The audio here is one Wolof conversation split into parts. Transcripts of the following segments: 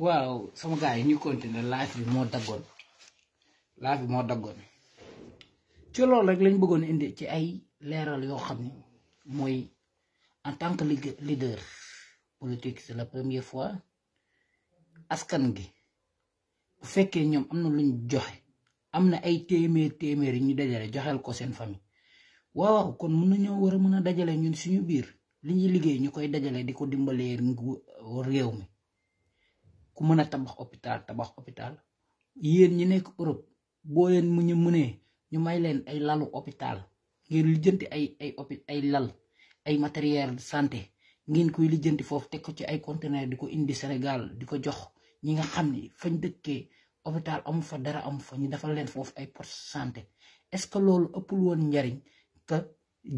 waaw sama gars yi ñu continuer live bi moo daggoon ci loolu rek lañ bëggoon indi ci ay leeral yoo xam ne mooy en tant que leader politique c'est la première fois askan gi bu fekkee ñoom am na luñ joxe am na ay téeméer yi ñu dajale joxeel ko seen famille waaw kon mën nañoo war a mën a dajale ñun suñu biir li ñuy liggéey ñu koy dajale di ko dimbalee réew mi ku mën a tabax hôpital yéen ñi nekk Europe boo leen mu ñu mënee ñu may leen ay lalu hôpital ngeen lijjanti ay lal ay matériel de santé ngeen koy lijjanti foofu teg ko ci ay conteneur di ko indi Sénégal di ko jox ñi nga xam ni fañ dëkkee hôpital amu fa dara amu fa ñu defal leen foofu ay poste santé est-ce que loolu ëppul woon njariñ que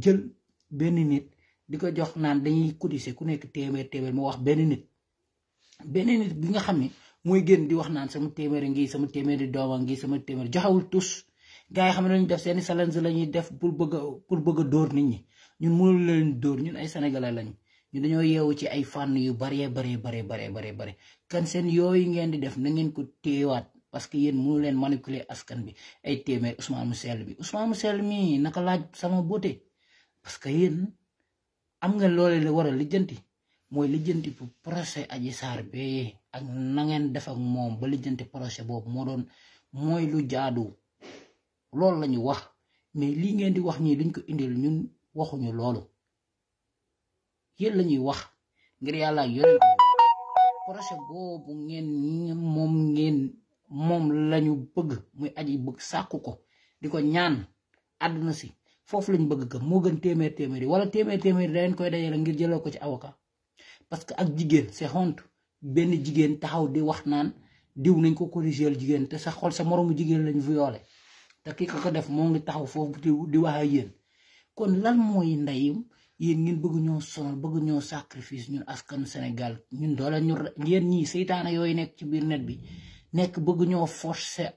jël benn nit di ko jox naan dañuy cotiser ku nekk téeméer mu wax benn nit bi nga xam ne mooy génn di wax naan sama téeméeri ngi sama téeméeri dooma ngi sama téeméer joxewul tous gars yi xam ne lañu def seeni challenge la ñuy def pour bëgg a dóor nit ñi ñun mënul leen dóor ñun ay sénégalais lañ ñu dañoo yeewu ci ay fànn yu bare kan seen yooyu ngeen di def na ngeen ko téewaat parce que yéen mënu leen manipuler askan bi ay téeméer Ousmane mu sell mi naka laaj sama beauté parce que yéen am nga loole la war a lijjanti mooy lijjanti pour procès Adji Sarr be ak na ngeen def ak moom ba lijjanti procès boobu mooy lu jaadu loolu la ñu wax mais lii ngeen di wax ñii duñ ko indil ñun waxuñu loolu yéen la ñuy wax ngir yàlla ak yonent procès boobu moom lañu bëgg muy Adji bëgg sàkku ko di ko ñaan àdduna si foofu lañ bëgg gëm moo gën téeméer yi wala téeméer da leen koy dajale ngir jëloo ko ci avocat parce que ak jigéen c'est honte benn jigéen taxaw di wax naan diw nañ ko corriger jigéen te sa xol sa moroomu jigéen lañ violé te ki ko def moo ngi taxaw foofu di wax ak yéen kon lan mooy ndeyum yéen ngeen bëgg ñoo sonal bëgg ñoo sacrifice ñun askanu Sénégal ñun doole ñu yéen ñii seytaane yooyu nekk ci biir net bi nekk bëgg ñoo forcer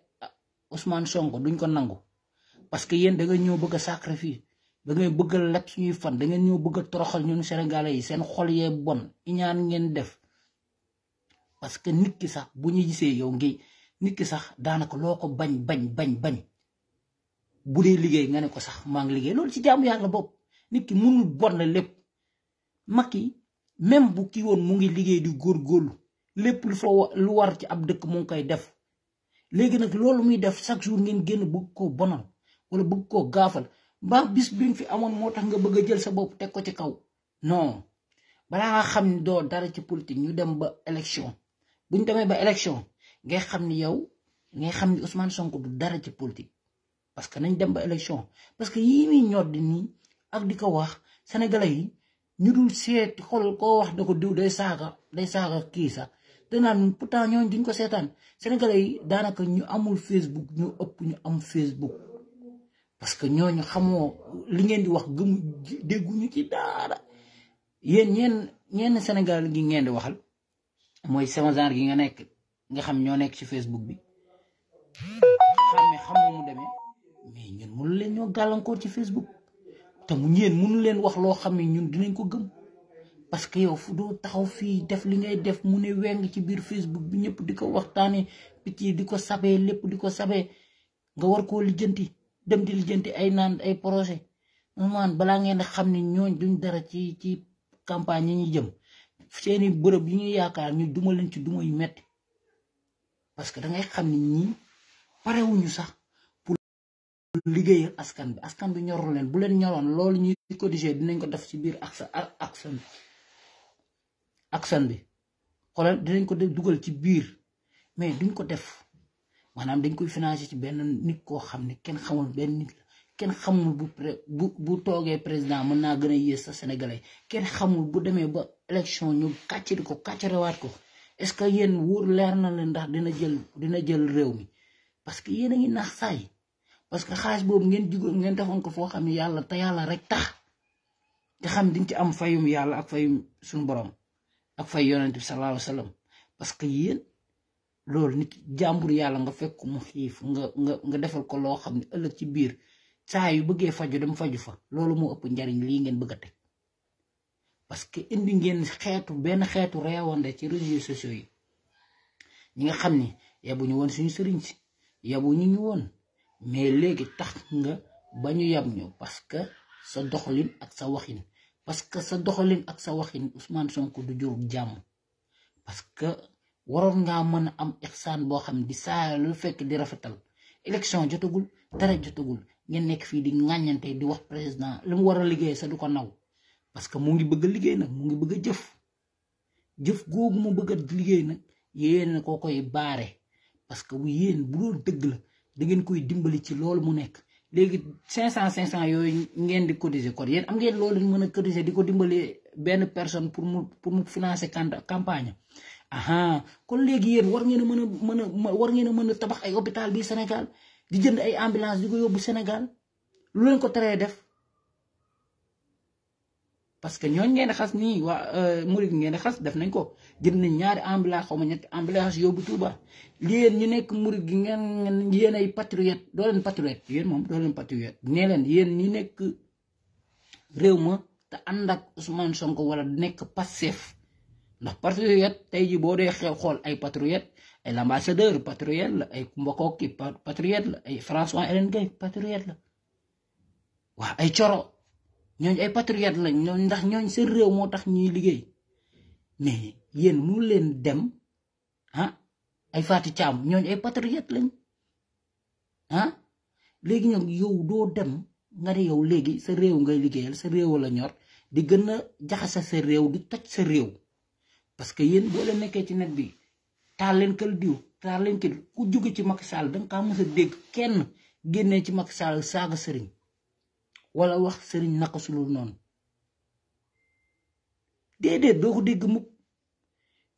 Ousmane Sonko duñ ko nangu parce que yéen da nga ñoo bëgg a sacrifice da ngay bëgg a leb suñuy fan da ngeen ñoo bëgg a toroxal ñun Sénégalais yi seen xol yee bon iñaan ngeen def parce que nit ki sax bu ñu gisee yow ngi nit ki sax daanaka loo ko bañ bu dee liggéey nga ne ko sax maa ngi liggéey loolu ci jaamu yàlla bopp nit ki mënul bon la lépp Macky même bu kii woon mu ngi liggéey di góorgóorlu lépp lu war ci ab dëkk mu ngi koy def léegi nag loolu muy def chaque jour ngeen génn bëgg koo bonal wala bëgg koo gaafal mbaa bis bi nga fi amoon moo tax nga bëgg a jël sa bopp teg ko ci kaw non balaa nga xam ni doo dara ci politique ñu dem ba élection bu ñu demee ba élection ngay xam ni yow ngay xam ni Ousmane Sonko du dara ci politique parce que nañ dem ba élection parce que yii nii ñor di nii ak di ko wax sénégalais yi ñu dul seet xool koo wax da ko diw day saaga kii sax te naan pourtant ñooñu duñ ko seetaan sénégalais yi daanaka ñu amul Facebook ñu ëpp ñu am Facebook parce que ñooñu xamoo li ngeen di wax gëm dégguñu ci dara yéen ñenn Sénégal gi ngeen di waxal mooy sama genre gi nga xam ñoo nekk ci Facebook bi xamoo mu demee mais ñun mënu leen ñoo gàllankoor ci Facebook te mu ñeen mënu leen wax loo xam ne ñun dinañ ko gëm parce que yow fu doo taxaw fii def li ngay def mu ne weng ci biir Facebook bi ñëpp di ko waxtaanee picc yi di ko sabee lépp di ko sabee nga war koo lijjanti dem di lijjanti ay naan ay projet man balaa ngeen di xam ne ñooñ duñ dara ci campagne yi ñuy jëm seeni bërëb yi ñuy yaakaar ñu duma leen ci duma yu metti parce que da ngay xam ne ñii parewuñu sax pour liggéeyal askan bi ñorul leen bu leen ñoroon loolu ñuy cotiser dinañ ko def ci biir aksan bi xoolal dinañ ko dugal ci biir mais duñ ko def maanaam dañ koy financer ci benn nit koo xam ne kenn xamul benn nit la kenn xamul bu toogee président mën naa gën a yées sa sénégalais kenn xamul bu demee ba élection ñu kàcciri ko kàccirewaat ko est-ce que yéen wóor leer na leen ndax dina jël réew mi parce que yéen a ngi nax saay parce que xaalis boobu ngeen defoon ko foo xam ne yàlla te yàlla rek tax te xam diñ ci am fayum yàlla ak fayum suñu borom ak fay yonent bi sallallahu alayhi wa sallam parce que yéen loolu nit jàmbur yàlla nga fekk mu xiif nga defal ko loo xam ne ëllëg ci biir saa yu bëggee faju dem faju fa loolu moo ëpp njariñ lii ngeen bëgg a teg parce que indi ngeen benn xeetu reewande ci réseaux sociaux yi ñi nga xam ni yabuñu woon suñu sëriñ si yabuñu ñu woon mais léegi tax nga ba ñu yab ñu parce que sa doxalin ak sa waxin parce que sa doxalin ak sa waxin Ousmane Sonko du jur jàmm parce que waroon ngaa mën a am ixsaan boo xam di saa lu fekk di rafetal élection jotagul dara jotagul ngeen nekk fii di ŋàññante di wax président li mu war a liggéey sa du ko naw parce que mu ngi bëgg a liggéey nag mu ngi bëgg a jëf googu mu bëgg a liggéey nag yéen koo koy baare parce que yéen bu doon dëgg la da ngeen koy dimbali ci loolu mu nekk léegi 500 yooyu ngeen di cotiser kon yéen am ngeen loolu mën a cotiser di ko dimbali benn personne pour mu financer campagne aha kon léegi yéen war ngeen a mën a tabax ay hôpital bi Sénégal di jënd ay ambulance di ko yóbbu Sénégal lu leen ko teree def parce que ñooñ ngeen di xas nii waa murid ngeen di xas def nañ ko jënd nañ ñaari ambulance xaw ma ñetti ambulance yóbbu Touba yéen ñu nekk murid gi ngeen yéen ay patriote doo leen patriote yéen moom doo leen patriote nee leen yéen ñu nekk réew ma te ànd ak Ousmane Sonko wala nekk Pastef ndax patriote tey ji boo dee xool ay patriote ay l'ambassadeur patriote la ay mbokki patriote la ay François Hélène Gaye patriote la waaw ay coro ñooñ ay patriote lañ ñooñ ndax ñooñ seen réew moo tax ñuy liggéey mais yéen mu leen dem ay Fatou Thiam ñooñ ay patriote lañ léegi ñoom yow doo dem nga ne yow léegi sa réew ngay liggéeyal sa réew la ñor di gën a jaxasa sa réew di toj sa réew parce que yéen boo leen nekkee ci net bi taal leen kël diw taal leen kël ku jóge ci Macky Sall danga kaa mës a dégg kenn génnee ci Macky Sall saaga sëriñ wala wax sëriñ naka sulul noonu déedéet doo ko dégg mukk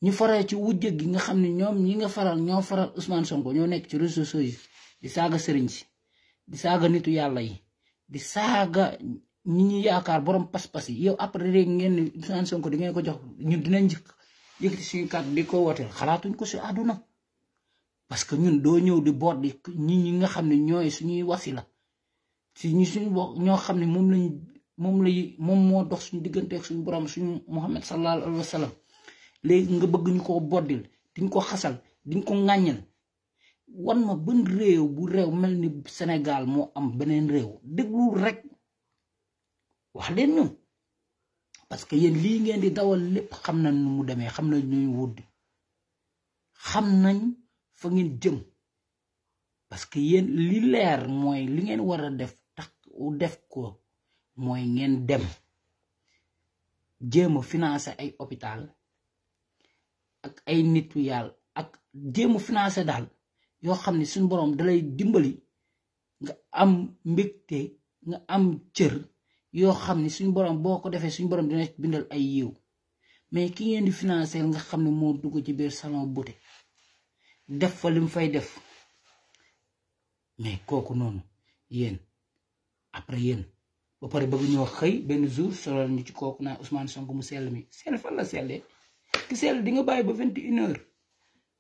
ñu faral ci wujje gi nga xam ne ñoom ñi nga faral ñoo faral Ousmane Sonko ñoo nekk ci réseaux sociaux yi di saaga sëriñ si di saaga nitu yàlla yi di saaga ñi ñu yaakaar borom pas-pas yi yow après rek ngeen ni Ousmane Sonko di ngeen ko jox ñun dinañ yëkkati suñu kàddu di ko wooteel xalaatuñ ko si àdduna parce que ñun doo ñëw di boot di ñi nga xam ne ñooy suñuy wasila si suñu bokk ñoo xam ne moom moo dox suñu diggante ak suñu borom suñu Muhammad sallallahu alayhi wa sallam léegi nga bëgg ñu ko boddil diñ ko xasal diñ ko ŋàññal wan ma ban réew bu réew mel ni Sénégal moo am beneen réew déglu rek wax leen ñu parce que yéen lii ngeen di dawal lépp xam nañ nu mu demee xam nañ ñuy wut xam nañ fa ngeen jëm parce que yéen li leer mooy li ngeen war a def tax def ko mooy ngeen dem jéem a financer ay hôpital ak ay nitu yàlla ak jéem a financer daal yoo xam ne suñu borom dalay dimbali nga am mbégte nga am cër yoo xam ne suñu borom boo ko defee suñu borom dina bindal ay yiw mais ki ngeen di financer nga xam ne moo dugg ci biir salon beauté def fa li mu fay def mais kooku noonu yéen après yéen ba pare bëgg ñoo xëy benn jour solal ñu ci kooku naa Ousmane Sonko mu sell mi sell fan la sellee ki sell di nga bàyyi ba 21h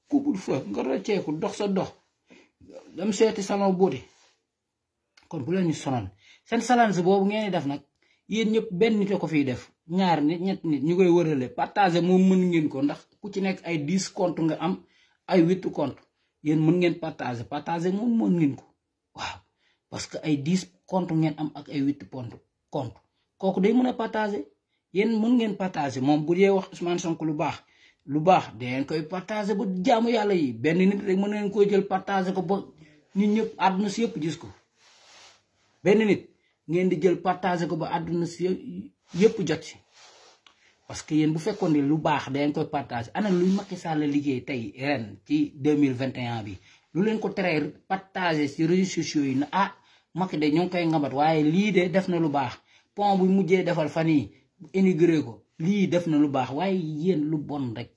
couvre-feu nga rocceeku dox sa dox dem seeti salon beauté kon bu leen ñu sonal seen salance boobu ngeen di def nag yéen ñëpp benn nit a ko fiy def ñaar nit ñett nit ñu koy wërale partager moom mën ngeen ko ndax ku ci nekk ay 10 compte nga am ay 8 compte yéen mën ngeen partager moom mën ngeen ko waaw parce que ay 10 compte ngeen am ak ay 8 compte kooku day mën a partager yéen mën ngeen partager moom bu dee wax Ousmane Sonko lu baax dangeen koy partager ba jaamu yàlla yi benn nit rek mën ngeen koy jël partager ko ba nit ñëpp àdduna si yëpp gis ko benn nit ngeen di jël partager ko ba àdduna si yëpp jot si parce que yéen bu fekkoon ne lu baax dangeen koy partager ana luy Macky Sall la liggéey tey ren ci 2021 bi lu leen ko teree partager ci réseaux sociaux yi na Macky de ñoo ngi koy ngabat waaye lii de def na lu baax pont bu mujjee defal fan yi inauguré ko lii def na lu baax waaye yéen lu bon rek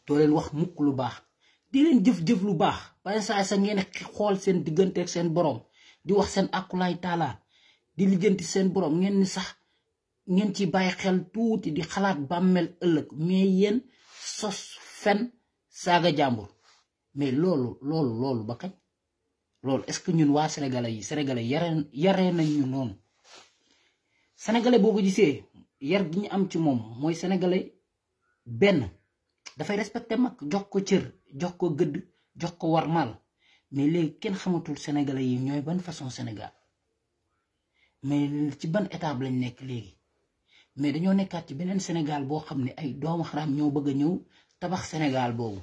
doo leen wax mukk lu baax di leen jëf lu baax pare saa sa ngeen xool seen diggante ak seen borom di wax seen akulaay taala di lijjanti seen borom ngeen ni sax ngeen ci bàyyi xel tuuti di xalaat bàmmeel ëllëg mais yéen sos fen saaga jàmbur mais loolu ba kañ loolu est-ce que ñun waa sénégalais yaree nañ ñu noonu sénégalais boo ko gisee yar gi ñu am ci moom mooy sénégalais benn dafay respecté mag jox ko cër jox ko gëdd jox ko warmal mais léegi kenn xamatul sénégalais yi ñooy ban façon Sénégal mais ci ban étape lañ nekk léegi mais dañoo nekkaat ci beneen Sénégal boo xam ne ay doomu xaram ñoo bëgg a ñëw tabax Sénégal boobu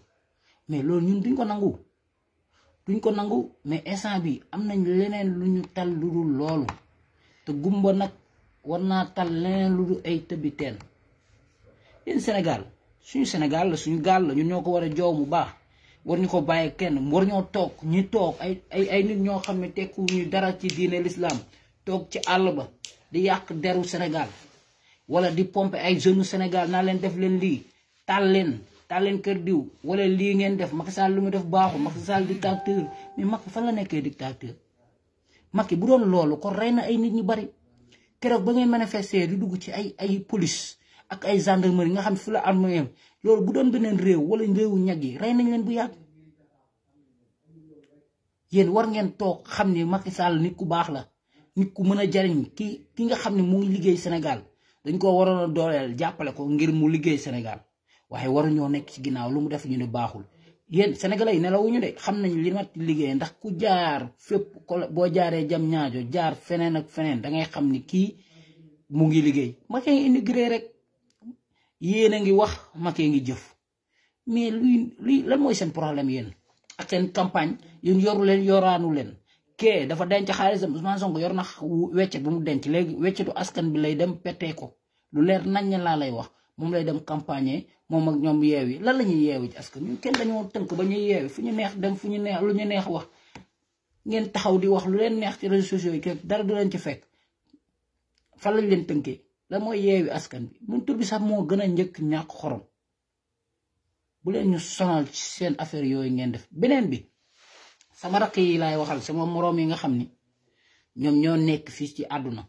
mais loolu ñun duñ ko nangu mais instant bi am nañ leneen lu ñu tal lu dul loolu te gumba nag war naa tal leneen lu dul ay tëbbi teen yéen Sénégal suñu Sénégal la suñu gaal la ñun ñoo ko war a joow mu baax war ñu ko bàyyi kenn war ñoo toog ñi toog ay nit ñoo xam ne tekku ñu dara ci diine l'islam toog ci àll ba di yàq deru Sénégal wala di pomper ay jeunes Sénégal naa leen def leen lii taal leen kër diw wala lii ngeen def Macky Sall lu mu def baaxul Macky Sall dictateur mais Macky fan la nekkee dictateur Macky bu doon loolu kon rey na ay nit ñu bari keroog ba ngeen manifester di dugg ci ay police ak ay gendarmerie nga xam ne fu la armée loolu bu doon beneen réew wala réewu ñag yi rey nañ leen bu yàgg yéen war ngeen toog xam ne Macky Sall nit ku baax la nit ku mën a jariñ ki nga xam ne mu ngi liggéey Sénégal dañ ko waroon a dooleel jàppale ko ngir mu liggéey Sénégal waaye waruñoo nekk ci ginnaaw lu mu def ñu ne baaxul yéen sénégalais yi nelawuñu de xam nañ li mat liggéey ndax ku jaar fépp boo jaaree jam ñaajo jaar feneen ak feneen dangay xam ni kii mu ngi liggéey Macky ngi immigré rek yéen a ngi wax Macky ngi jëf mais luy lan mooy seen problème yéen ak seen campagne yéen yoraanu leen kee dafa denc xaalisam Ousmane Sonko yor na weccet bu mu denc léegi weccetu askan bi lay dem petee ko lu leer nañ laa lay wax moom lay dem campagne moom ak ñoom yeewi lan la ñuy yeewi ci askan ñun kenn dañoo tënk ba ñuy yeewi fu ñu neex dem fu ñu neex lu ñu neex wax ngeen taxaw di wax lu leen neex ci réseaux sociaux yi ke dara du leen ci fekk fan lañ leen tënkee la mooy yeewi askan bi mun tur bi sax moo gën a njëkk ñàkk xorom bu leen ñu sonal ci seen affaire yooyu ngeen def beneen bi sama rakk yi laay waxal sama moroom yi nga xam ni ñoom ñoo nekk fii ci àdduna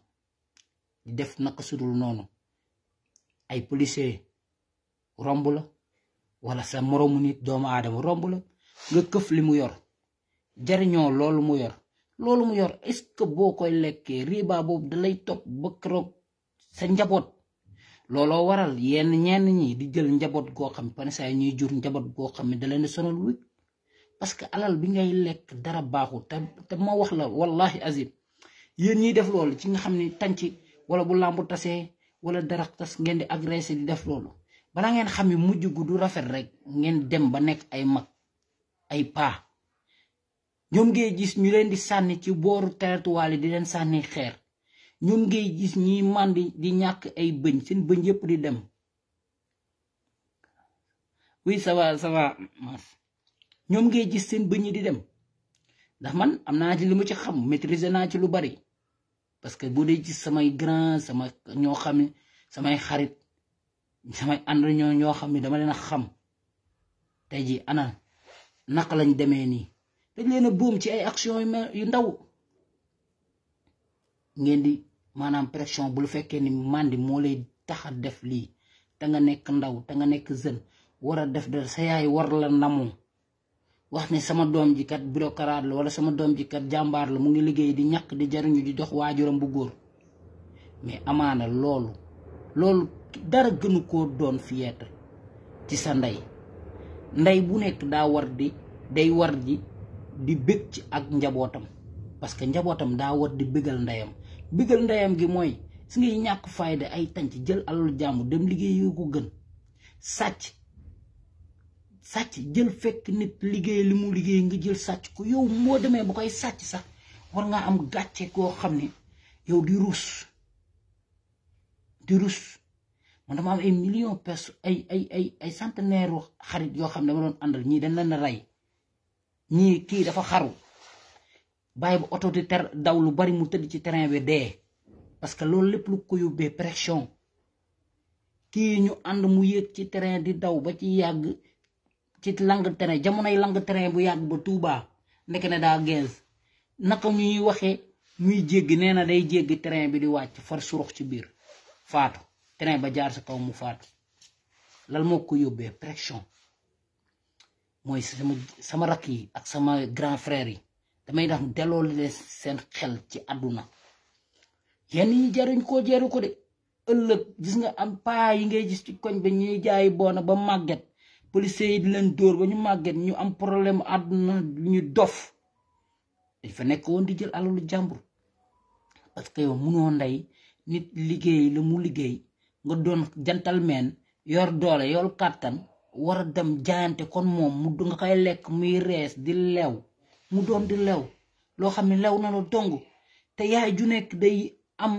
di def naka sudul noonu ay policier romb la wala sa moroomu nit doomu aadama romb la nga këf li mu yor jariñoo loolu mu yor est-ce que boo koy lekkee riba boobu dalay topp ba keroog sa njaboot looloo waral ñenn ñi di jël njaboot goo xam ne saa ñuy jur njaboot goo xam ne da leen di sonal wik parce que alal bi ngay lekk dara baaxul te ma wax la wallahi azim yéen ñiy def loolu ci nga xam ne tànc wala bu làmbu tasee wala dara tas ngeen di agressé di def loolu balaa ngeen xam ne mujj gu du rafet rek ngeen dem ba nekk ay mag ay paa ñoom ngay gis ñu leen di sànni ci booru territoire di leen sànni xeer ñoom ngay gis ñi màndi di ñàkk ay bëñ seen bëñ yëpp di dem oui ça va ñoom ngay gis seen bëñ yi di dem ndax man am naa ci li ma ci xam maîtriser naa ci lu bari parce que bu dee gis samay grand sama ñoo xam ne samay xarit samay ànd ñoo xam ne dama leen a xam tey ji ana naka lañ demee nii dañ leen a boom ci ay action yu ndaw ngeen di maanaam pression bu lu fekkee ni mandi moo lay tax a def lii te nga nekk ndaw te nga nekk jeune war a def dara sa yaay war la namoo wax ne sama doom ji kat bureaucrate la wala sama doom ji kat jàmbaar la mu ngi liggéey di ñàkk di jariñu di dox waajuram bu góor mais amaana loolu dara gënu koo doon fierté ci sa ndey ndey bu nekk day war di bëgg ci ak njabootam parce que njabootam daa war di bëggal ndeyam gi mooy su ngay ñàkk fayda ay tànc jël alal jàmm dem liggéey ko gën sàcc jël fekk nit liggéey li mu liggéey nga jël sàcc ko yow moo demee ba koy sàcc sax war ngaa am gàcce koo xam ne yow di ruus man dama am ay millions personnes ay centenaire xarit yoo xam ne dama doon àndal ñii dañ leen a rey ñii kii dafa xaru bàyyi ba oto di daw lu bari mu tëdd ci terrain bi dee parce que loolu lépp lu ko yóbbee pression kii ñu ànd mu yéeg ci terrain di daw ba ci yàgg ci lang terrain jamonoy lang terrain bu yàgg ba Touba nekk ne daa gaz naka ñuy waxee muy jéggi nee na day jéggi terrain bi di wàcc far surux ci biir faatu terrain ba jaar sa kaw mu faatu lal moo ko yóbbee pression mooy sama rakk yi ak sama grand frère yi damay def delloo leen seen xel ci àdduna yenn yi jaruñ koo jeeru ko de ëllëg gis nga am paa yi ngay gis ci koñ ba ñuy jaay boona ba màgget policiers yi di leen dóor ba ñu màgget ñu am problème àdduna ñu dof dañ fa nekk woon di jël alalu jàmbur parce que yow munoo ndey nit liggéey la mu liggéey nga doon gentleman yor doole yor kàttan war a dem jaayante kon moom mu nga koy lekk muy rees di lew mu doon di lew loo xam ne lew na la dong te yaay ju nekk day am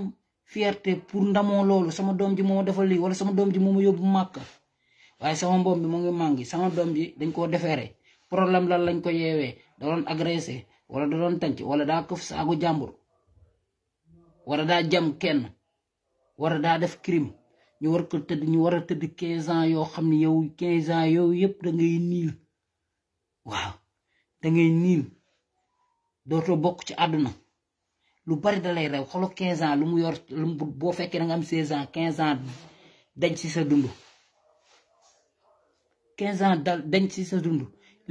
fierté pour ndamoo loolu sama doom ji moo defal lii wala sama doom ji moo ma yóbbu màkk waaye sama mboom bi mu ngi màngi sama doom ji dañ koo defeere problème lan lañ ko yeewee da doon agressé wala da doon tànc wala daa këf saagu jàmbur wala daa jam kenn wala daa def crime ñu war ko tëdd ñu war a tëdd 15 ans yoo xam ne yow 15 ans yow yëpp da ngay niil waaw da ngay niil dootoo bokk ci àdduna lu bari da lay rew xolo 15 ans lu mu yor boo fekkee da nga am 16 ans 15 ans dañ ci sa dund 15 ans dañ ci sa dund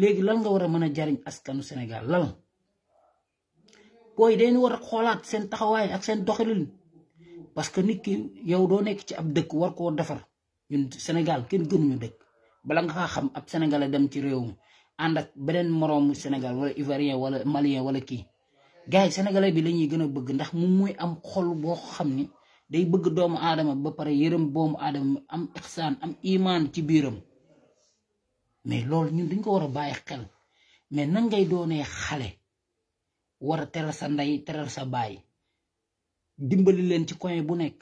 léegi lan nga war a mën a jariñ askanu Sénégal lan booy dañ war a xoolaat seen taxawaay ak seen doxalin parce que nit ki yow doo nekk ci ab dëkk war koo defar ñun Sénégal kenn gënuñu dëkk bala nga xam ab sénégalais dem ci réew mi ànd ak beneen moroomu Sénégal wala ivoirien wala malien wala kii gars yi sénégalais bi la ñuy gën a bëgg ndax moom muy am xol boo xam ni day bëgg doomu aadama ba pare yërëm boomu aadama am ixsaan am imaan ci biiram mais loolu ñun dañ ko war a bàyyi xel mais nan ngay doonee xale war a teral sa ndey teral sa baay dimbali leen ci coin bu nekk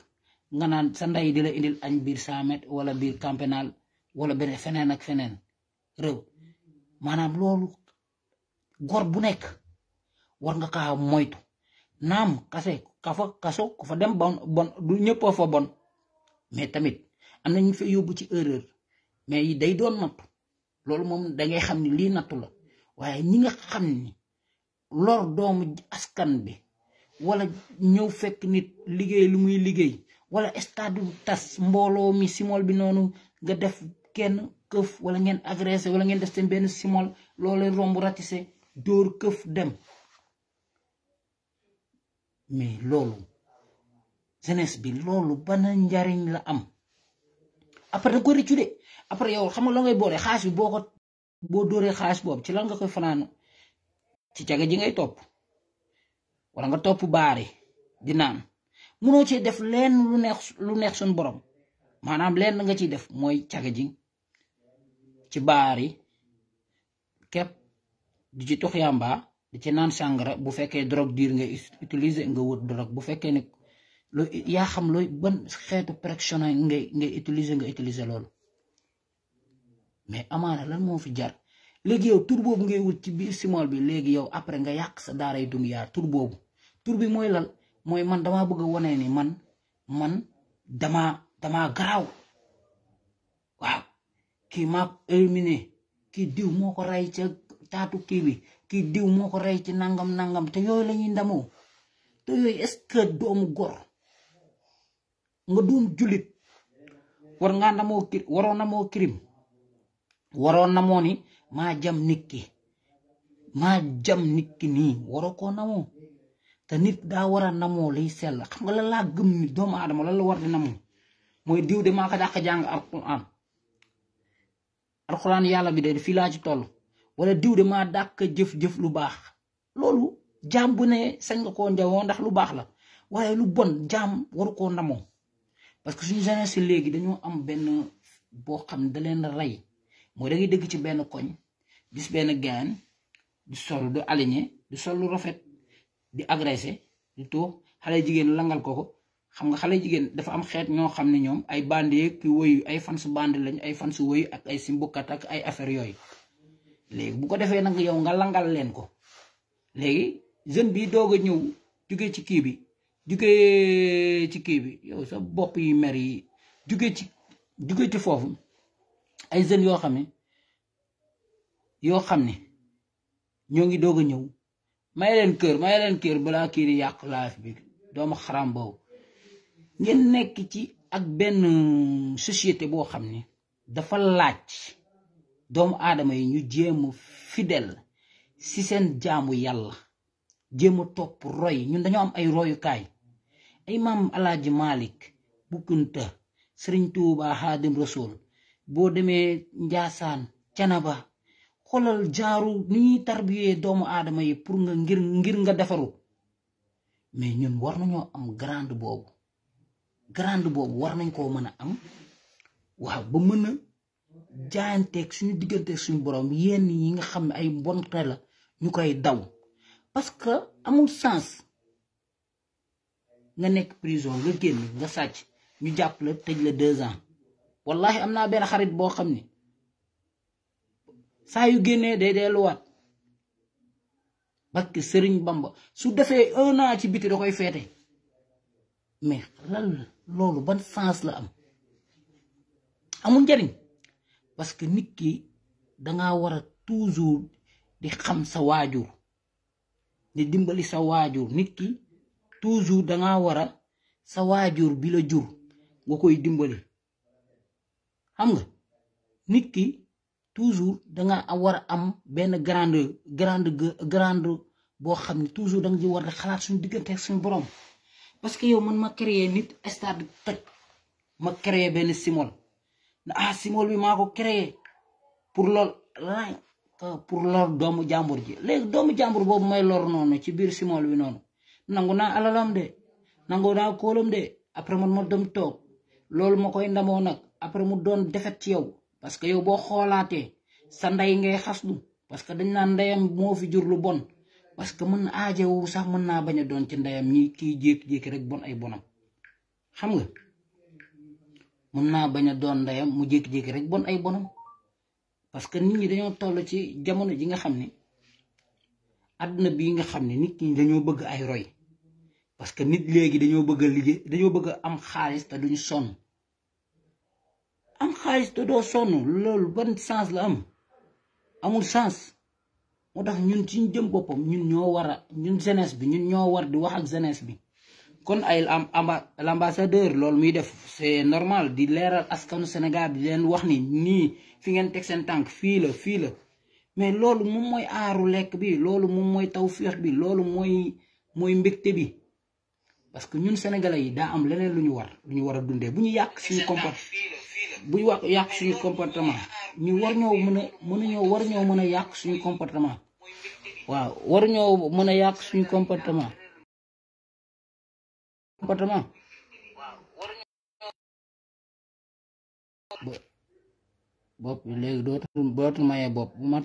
nga naan sa ndey di la indil añ biir 100 mètres wala biir camp pénal wala beneen feneen ak feneen réew maanaam loolu gor bu nekk war nga kaa moytu naam kaso ku fa dem bon du ñëpp fa bon mais tamit am na ñu fa yóbbu ci erreur mais day doon nattu loolu moom dangay xam ni lii nattu la waaye ñi nga xam ni lor doomu askan bi wala ñëw fekk nit liggéey lu muy liggéey wala stade tas mbooloo mi simol bi noonu nga def kenn këf wala ngeen agressé wala ngeen def seen benn simol loolu romb ratissé dóor këf dem mais loolu jeunesse bi loolu bana njariñ la am après da ko rëccu de après yow xam nga la ngay boole xaalis bi boo dóoree xaalis boobu ci lan nga koy fanaanu ci caga ji ngay topp wala nga topp baari di naan munoo ci def leen lu neex suñ borom maanaam leen nga ciy def mooy caga ji ci baari képp di ci tux yamba di ci naan sàngara bu fekkee drogue diir nga utiliser nga wut drogue bu fekkee ne loo yaa xam looy ban xeetu pression ngay utiliser loolu mais amaana lan moo fi jar léegi yow tur boobu ngay wut ci biir simol bi léegi yow après nga yàq sa daaray dunyaa tur boobu tur bi mooy lal mooy man damaa bëgg a wane ni man damaa garaaw waaw kii maa éliminé kii diw moo ko rey ca taatu kii bi kii diw moo ko rey ci nangam te yooyu la ñuy ndamoo te yooyu est-ce que doomu gor nga doon jullit war ngaa ndamoo waroon namoo crime waroon namoo ni maa jam nit ki nii waroo koo namoo te nit daa war a namoo liy sell xam nga la laa gëm ni doomu aadama lan la war di namoo mooy diw de maa ko dàq jàng alquran alxuraan yàlla bi de fii laa ci toll wala diw de maa dàq jëf-jëf lu baax loolu jaam bu ne sañ nga koo njawoo ndax lu baax la waaye lu bon jaam waru koo ndamoo parce que suñu jeunesse si léegi dañoo am benn boo xam ne da leen rey mooy da ngay dëgg ci benn koñ gis benn gaan di sol du aligné di sol lu rafet di agressé di toog xale jigéen langal ko xam nga xale jigéen dafa am xeet ñoo xam ne ñoom ay bandi ki woyu ay fans bandi lañ ay fans woyu ak ay simbukat ak ay affaire yooyu léegi bu ko defee nag yow nga langal leen ko léegi jeune bi doog a ñëw jugee ci kii bi yow sa bopp yi mer yi jugee ci foofu ay jeunes yoo xam ne ñoo ngi doog a ñëw may leen kër balaa kii di yàq life bi doomu xaram boobu ngeen nekk ci ak benn société boo xam ne dafa laaj doomu aadama yi ñu jéem fidèle si seen jaamu yàlla jéem a topp roy ñun dañoo am ay royukaay ay maam Alaaji Malik Bu Kunta Sëriñ Tuuba Xaadim Rasul boo demee Njaasaan Canaba xoolal jaaru ni ñuy tarbiyee doomu aadama yi pour nga ngir nga defaru mais ñun war nañoo am grande boobu war nañ koo mën a am waaw ba mën a jaayanteeg suñu digganteeg suñu borom yenn yi nga xam ne ay bonte la ñu koy daw parce que amul sens nga nekk prison nga génn nga sàcc ñu jàpp la tëj la 2 ans wallahi am naa benn xarit boo xam ne saa yu génnee day delluwaat parce que Sëriñ Bamba su defee 1 an ci biti da koy feete mais lan loolu ban sens la am amul njariñ parce que nit ki danga war a toujours di xam sa waajur di dimbali sa waajur nit ki toujours danga war a sa waajur bi la jur nga koy dimbali xam nga nit ki toujours danga war a am benn grande boo xam ne toujours danga ji war a xalaat suñu diggante ak suñu borom parce que yow man ma créé nit stade toj ma créé benn simol simol bi maa ko créé pour lor doomu jàmbur ji léegi doomu jàmbur boobu may lor noonu ci biir simol bi noonu nangu naa alalam de nangu naa kóolam de après man ma dem toog loolu ma koy ndamoo nag après mu doon defet ci yow parce que yow boo xoolaatee sa ndey ngay xaslu parce que dañ naan ndeyam moo fi jur lu bon parce que mën aajewu sax mën naa bañ a doon ci ndeyam ñi kii jékki-jékki rek bon ay bonam xam nga mën naa bañ a doon ndeyam mu jékki-jékki rek bon ay bonam parce que nit ñi dañoo toll ci jamono ji nga xam ne àdduna bii nga xam ne nit ñi dañoo bëgg ay roy parce que nit léegi dañoo bëgg a liggéey dañoo bëgg a am xaalis te duñu sonn am xaalis te doo sonn loolu ban sens la amul sens moo tax ñun ci jëm boppam ñun jeunesse bi ñun ñoo war di wax ak jeunesse bi kon ay l'ambassadeur loolu muy def c'est normal di leeral askanu Sénégal bi leen wax ni nii fi ngeen teg seen tànk fii la mais loolu moom mooy aaru lekk bi loolu moom mooy tawféex bi loolu mooy mbégte bi parce que ñun sénégalais yi daa am leneen lu ñu war a dundee bu ñu yàq suñu comportement ñu war ñoo mën a yàq suñu comportement waaw war ñoo mën a yàq suñu comportement bopp bi léegi dootul mayee bopp bu ma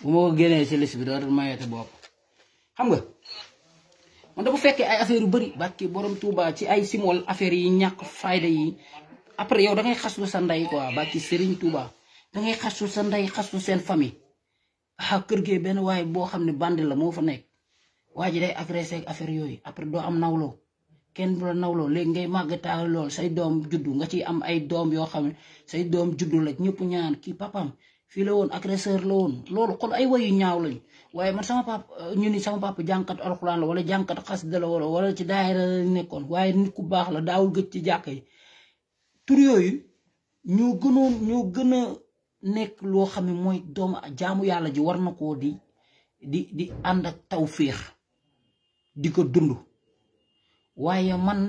ko génnee si liste bi dootul mayee te bopp xam nga man da bu fekkee ay affaire yu bëri bàkki borom Tuuba ci ay simol affaire yi ñàkk fayda yi après yow da ngay xaslu sa ndey quoi bàkki Serigne Touba da ngay xaslu sa ndey xaslu seen famille kër gee benn waaye boo xam ne bandi la moo fa nekk waa ji day agressé ak affaire yooyu après doo am nawloo kenn du la nawloo léegi ngay màggataal lool say doom juddu nga ci am ay doom yoo xam ne say doom juddu la ñëpp ñaan kii papam fii la woon agresseur la woon loolu kon ay wayu ñaaw lañ waaye man sama papa jànkat alxuraan la wala jànkat xasida la wala ci daayira la nekkoon waaye nit ku baax la daawul gëj ci jàkka yi tur yooyu ñoo gën a nekk loo xam ne mooy doomu jaamu yàlla ji war na koo di ànd ak tawféex di ko dund waaye man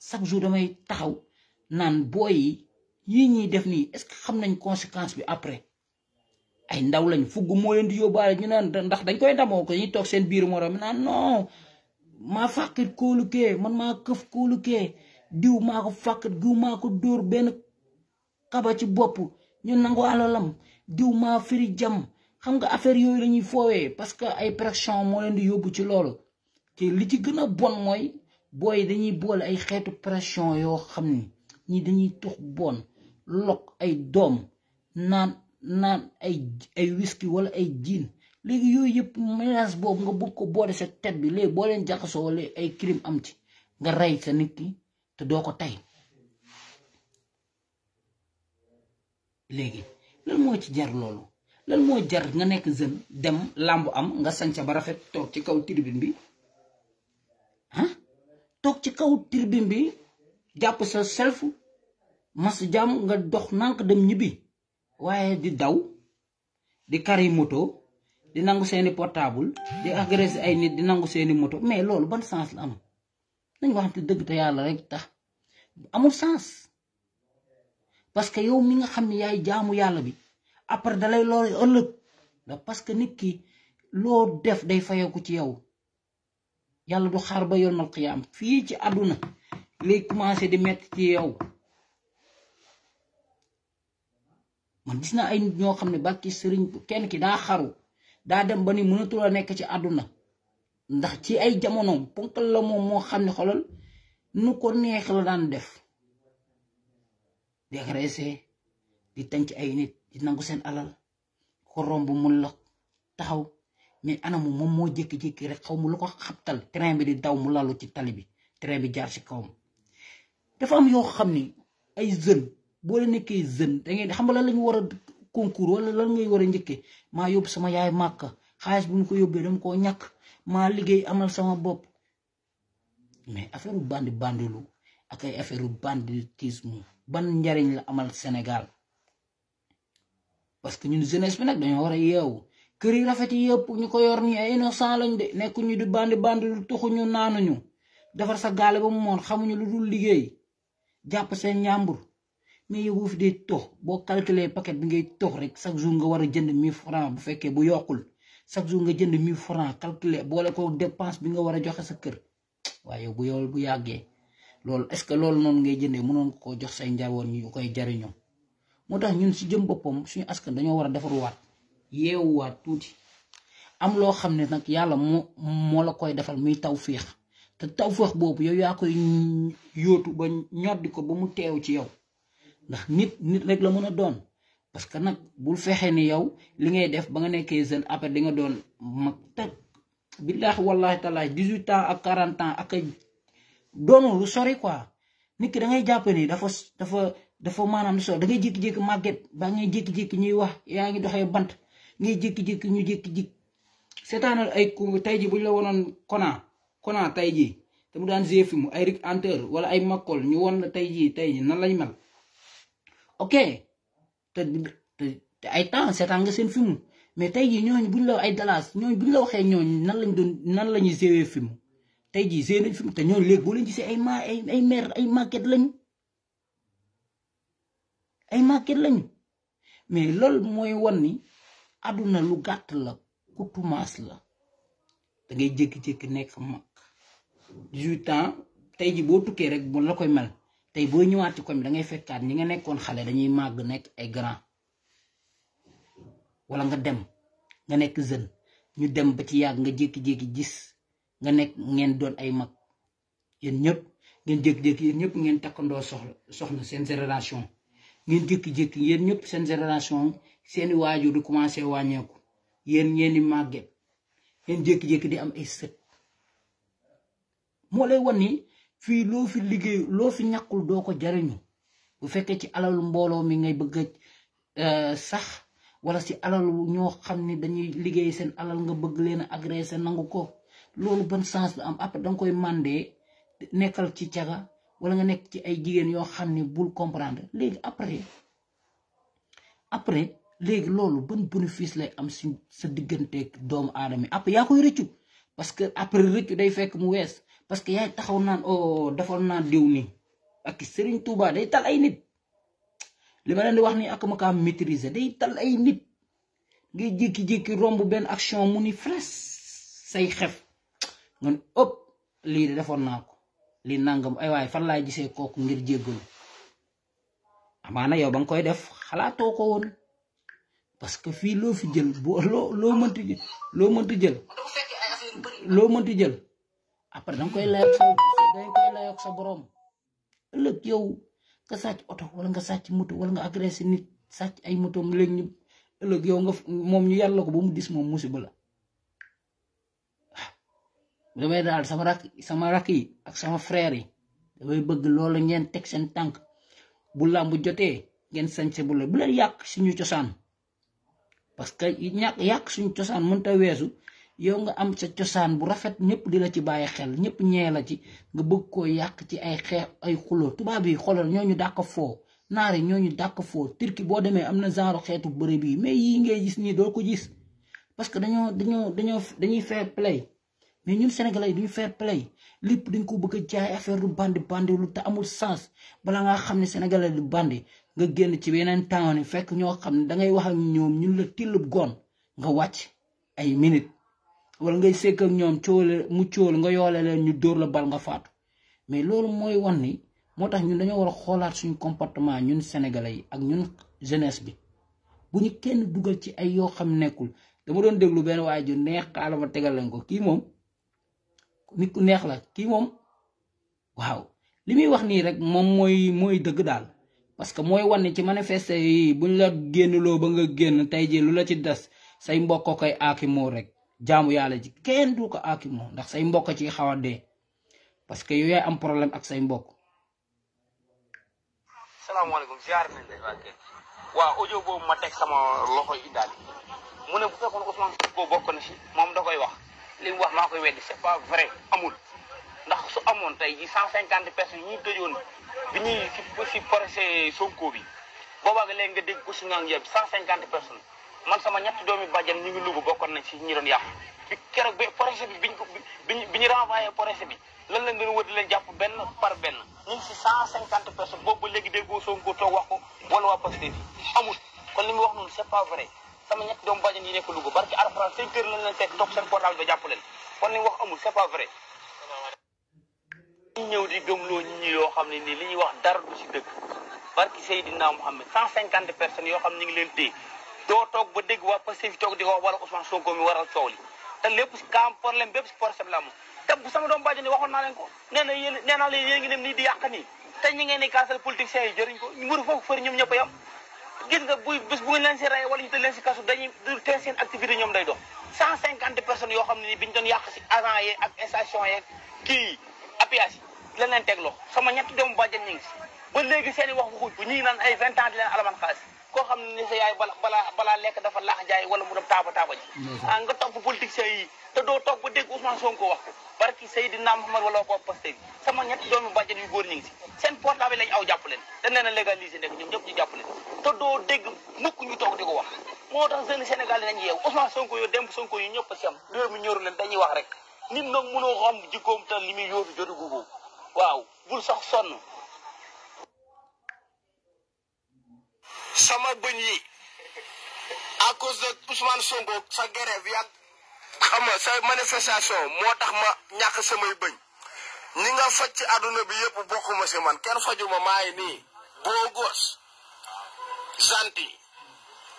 chaque jour damay taxaw naan booy yi yii ñuy def nii est-ce que xam nañ conséquence bi après ay ndaw lañ fugg moo leen di yóbbaale ñu naan ndax dañ koy ndamoo ko ñuy toog seen biir morom mi naan non maa fàqit kóolukee man maa këf kóolukee diw maa ko fàqat diw maa ko dóor benn kaba ci bopp ñu nangu alalam diw maa firi jam xam nga affaire yooyu lañuy foowee parce que ay pression moo leen di yóbbu ci loolu te li ci gën a bon mooy booy dañuy boole ay xeetu pression yoo xam ni ñi dañuy tux bon lok ay doom naan ay whisky wala ay jiin léegi yooyu yëpp mélange boobu nga bëgg ko boole sa tête bi léegi boo leen jaxasoo wala ay crime am ci nga rey sa nit ki te doo ko tey léegi lan moo ci jar loolu lan moo jar nga nekk jeune dem làmb am nga sañca ba rafet toog ci kaw tribune bi toog ci kaw tribune bi jàpp sa self mas jàmm nga dox nank dem ñibbi waaye di daw di kari moto di nangu seeni portable di agresser ay nit di nangu seeni moto mais loolu ban sens la am nañ waxante dëgg te yàlla rek tax amul sens parce que yow mi nga xam ne yaay jaamu yàlla bi après dalay loolu ëllëg da parce que nit ki loo def day fayeeku ci yow yàlla du xaar ba yawmal qiyaam fii ci àdduna lay commencé di metti ci yow man gis naa ay nit ñoo xam ne bàkki sëriñ kenn ki daa xaru daa dem ba ni mënatul a nekk ci àdduna ndax ci ay jamonoom ponkal la moom moo xam ne xolal nu ko neex la daan def di agressé di tànc ay nit di nangu seen alal ko romb mun la taxaw mais anamu moom moo jékki-jékki rek xaw mu lu ko xabtal train bi di daw mu lalu ci tali bi train bi jaar ci kawam dafa am yoo xam ni ay jeune boo la nekkee jeune da ngeen xam nga lan lañu war a concours wala lan ngay war a njëkkee maa yóbbu sama yaay màkk xaalis bu ñu ko yóbbee dama koo ñàkk maa liggéey amal sama bopp mais affaire u bandi bandilu ak ay affaire u banditisme ban njariñ la amal Sénégal parce que ñun jeunesse bi nag dañoo war a yeewu kër yi rafet yi yëpp ñu ko yor nii ay innocent lañ de nekkuñu di bandilu tuxuñu naanuñu defar sa gaale ba mu moon xamuñu lu dul liggéey jàpp seen ñàmbur mais yow boo fi dee tox boo calculer paquet bi ngay tox rek chaque jour nga war a jënd 1000 francs bu fekkee bu yokkul chaque jour nga jënd 1000 francs calculer boole ko dépense bi nga war a joxe sa kër waaye yow bu yow bu yàggee loolu est-ce que loolu noonu ngay jëndee mënoon koo jox say njaboot ñu koy jariñoo moo tax ñun si jëm boppam suñu askan dañoo war a defaruwaat yeewuwaat tuuti am loo xam ne nag yàlla moo la koy defal muy tawféex te tawféex boobu yow yaa koy yóotu ba ñoddi ko ba mu teew ci yow ndax nit rek la mën a doon parce que nag bul fexe ni yow li ngay def ba nga nekkee jeune après di nga doon mag teg billaahi wallaahi taalaa 18 ans ak 40 ans ak doonu lu sori quoi nit ki da ngay jàpp ni dafa maanaam lu sori da ngay jékki-jékki màgget ba ngay jékki-jékki ñuy wax yaa ngi doxee bant ngay jékki-jékki ñu jékki-jékki seetaanal ay ku tey ji bu ñu la wonoon Kona tey ji te mu daan jouer film ay Rick Hunter wala ay Makkol ñu won la tey ji nan lañ mel ok te ay temps seetaan nga seen film mais tey jii ñooñu buñ la ay Dallas ñooñu buñ la waxee ñooñu nan la ñuy jouer film tey jii jouer nañ film te ñooñu léegi boo leen gisee ay mère ay màgget lañu mais loolu mooy wan ni àdduna lu gàtt la ku tumaas la da ngay jékki-jékki nekk mag 18 ans tey jii boo tukkee rek bu la koy mel tey boo ñëwaat ci koñ da ngay fekkaat ñi nga nekkoon xale dañuy màgg nekk ay grand wala nga dem nga nekk jeune ñu dem ba ci yàgg nga jékki-jékki gis nga nekk ngeen doon ay mag yéen ñëpp ngeen jékki-jékki yéen ñëpp ngeen takkandoo soxna seen génération ngeen jékki-jékki yéen ñëpp seen génération seeni waajur di commencé wàññeeku yéen di màgget ngeen jékki-jékki di am ay sët moo lay wan ni fii loo fi liggéey loo fi ñàkkul doo ko jariñu bu fekkee ci alalu mbooloo mi ngay bëgg sax wala si alalu ñoo xam ni dañuy liggéey seen alal nga bëgg leen a agressé nangu ko loolu ban sens la am après danga koy mandee nekkal ci caga wala nga nekk ci ay jigéen yoo xam ni bul comprendre léegi après léegi loolu ban bénéfice lay am si sa digganteeg doomu aadama yi après yaa koy rëccu parce que après rëccu day fekk mu wees parce que yaay taxaw naan defal naa diw nii ak Serigne Touba day tal ay nit li ma leen di wax ni ak ma kaa maîtriser day tal ay nit ngay jékki-jékki romb benn action mu ni fres say xef nga ne ëpp lii de defoon naa ko lii nangam ay waay fan laay gisee kooku ngir jéggalu amaana yow ba nga koy def xalaatoo ko woon parce que fii loo fi jël boo loo mënti jël après danga koy layoog sa borom ëllëg yow nga sàcc oto wala nga sàcc moto wala nga agressé nit sàcc ay moto mu léegi ñu ëllëg yow nga moom ñu yàlla ko ba mu dis moom musiba la damay daal sama rakk yi ak sama frère yi damay bëgg loolu ngeen teg seen tànk bu làmb jotee ngeen sañse bu leen yàq suñu cosaan parce que yàq suñu cosaan mënta weesu yow nga am sa cosaan bu rafet ñëpp di la ci bàyyi xel ñëpp ñee la ci nga bëgg koo yàq ci ay xeex ay xuloo tubaab yi xoolal ñooñu dàq foo naar yi ñooñu dàq foo turki boo demee am na genre xeetu bëre bii mais yii ngay gis nii doo ko gis parce que dañuy fair play mais ñun sénégalais duñu fair play lépp dañ ko bëgg a jaay affaire lu bandi lu te amul sens bala ngaa xam ne sénégalais du bandi nga génn ci yeneen temps ni fekk ñoo xam ne dangay wax ak ñoom ñun la tillub goon nga wàcc ay minute wala ngay sekk ak ñoom coole nga yoole leen ñu dóor la bal nga faatu mais loolu mooy wan ni moo tax ñun dañoo war a xoolaat suñu comportement ñun sénégalais yi ak ñun jeunesse bi bu ñu kenn dugal ci ay yoo xam nekkul dama doon déglu benn waay ju neex xaala ma tegal leen ko kii moom nit ku neex la kii moom waaw li muy wax nii rek moom mooy dëgg daal parce que mooy wan ni ci manifeste yi buñ la génnloo ba nga génn tey ji lu la ci des say mbokk koy aakimoo rek jaamu yàlla ji kenn du ko aakimoo ndax say mbokk ci xaw a dee parce que yow yaay am problème ak say mbokk. salaamaaleykum ziar nañ la waaw audio boobu ma teg sama loxo yi daal mu ne bu fekkoon Ousmane Sonko bokk na si moom da koy wax li mu wax maa koy weddi c'est pas vrai amul ndax su amoon tey ji 150 personnes yi ñu tëjoon bi ñuy si procès Sonko bi boobaa nga léegi nga dégg ko si ngang yëpp 150 personnes man sama ñetti doomi bàjjan ñu ngi lugu bokkoon nañ si ñi doon yàqu bi keroog bi procès bi bi ñu renvoyé procès bi lan lañ doon wër di leen jàpp benn par benn ñu ngi si 150 personnes boobu ba léegi déggoo Sonko toog wax ko wala waa Pastef amul kon li mu wax noonu c'est pas vrai sama ñetti doomu bàjjan yi nekk Louga barki Alxuraan seen kër lañ leen fekk toog seen portable ba jàpp leen kon li mu wax amul c'est pas vrai ñu ñëw di gëmloo nit ñi yoo xam ne nii li ñuy wax dara du si dëgg barki Seydina Mouhamed 150 personnes yoo xam ne ñu ngi leen téye doo toog ba dégg waa Pastef toog di ko wax wala Ousmane Sonko mi waral coow li te lépp si kaam problème bépp si problème la am te bu sama doomu bàjjan yi waxoon naa leen ko nee naa leen yéen ngi dem nii di yàq nii te ñi ngeen di kaasal politiciens yi jëriñ ko ñu mburu foofu fëri ñoom ñëpp a yam gis nga bés bu ngeen leen si rey wala ñu tëj leen si kasu dañuy teel seen activité ñoom day dox 150 personnes yoo xam ne nii bi ñu doon yàq si agent yeeg ak station yeeg kii yi apiage yi lañ leen teg loxo sama ñetti doomu bàjjan ñu ngi si ba léegi seen i wax waxuñ ko ñu ngi naan ay 20 ans di leen alaman xaalis koo xam ne ni sa yaay balaa lekk dafa laax jaay wala mu dem taaba ji nga topp politiciens yi te doo toog ba dégg Ousmane Sonko wax ko barki Seydina Mouhamed wala ko Pastef sama ñetti doomu bàjjan yu góor ñu ngi si seen portable lañ aw jàpp leen dañ leen a légaliser nekk ñoom ñëpp ñu jàpp leen te doo dégg mukk ñu toog di ko wax moo tax jeune Sénégal dinañ yeewu Ousmane Sonko yoo démb Sonko yu ñëpp a si am réew mi ñoru leen dañuy wax rek nit nag mënoo xam jikkoom te li muy yóotu jotu googu waaw bul sax sonn sama bëñ yi à cause de Ousmane Sonko sa grève yàgg xam nga sa manifestation moo tax ma ñàkk samay bëñ ñi nga faj ci àdduna bi yëpp bokkuma si man kenn fajuma maa ngi nii beau gosse gentil